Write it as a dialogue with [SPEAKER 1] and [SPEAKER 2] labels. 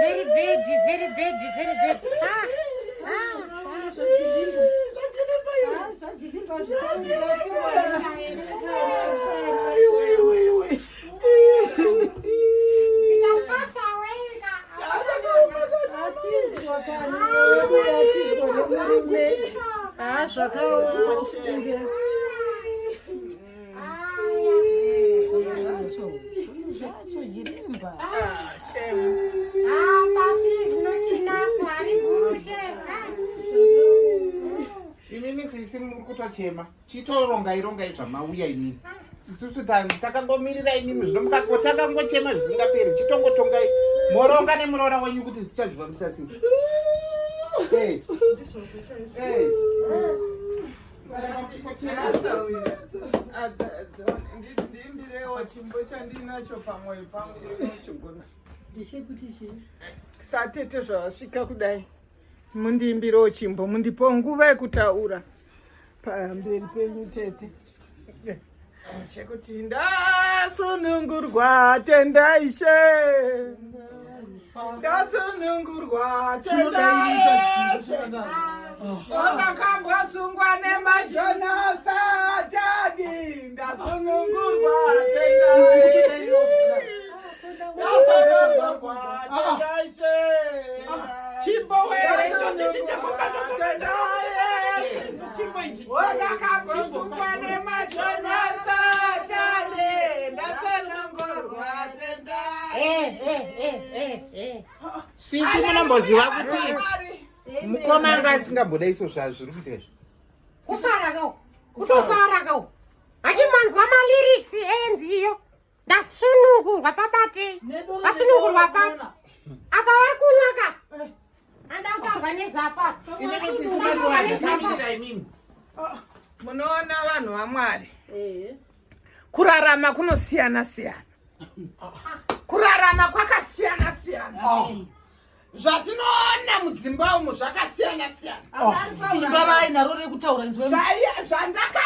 [SPEAKER 1] Very bad.
[SPEAKER 2] Inini sisi muri kutochema chitorongai zvamauya inini isusu takangomirira inini zvino mukakotakangochema zvisingaperi chitongotongai moronga nemuroora wenyu kuti tichazvifambisa sei.
[SPEAKER 3] Ndimbirewo chimbo chandinacho pamwoyo pangu chigona satete zvavasvika kudai mundimbirewo chimbo mundipo nguva yekutaura pamberi penyu tete chekuti ndasunungurwa tendaishe ndasunungurwa tendaishe wakakambosungwa nemajonasa tadi ndasunungurwa tendaishe ndasunungurwa tendaishe chimbo were chochichi wakakambosungwa nemajonasa tadi ndasunungurwa tendaishe.
[SPEAKER 2] Sisi munomboziva kuti mukoma anga asingamboda iso zvazviri kuita izvo.
[SPEAKER 1] Kutofara kau. Hatimanzwa malyrics enziyo. Ndasunungurwa pabate. Ndasunungurwa pati. Apa vari kunaka. Anda kutarwa nezapa.
[SPEAKER 2] Inini sisi mazuva tamirira imimi.
[SPEAKER 3] Munoona vanhu vaMwari. Kurarama kunosiyana siyana. Kurarama kwakasiyana siyana. Zvatinoona mudzimba umu zvakasiyana siyana.
[SPEAKER 4] Simba vainaro rekutaura nzwe.
[SPEAKER 3] Zvandaka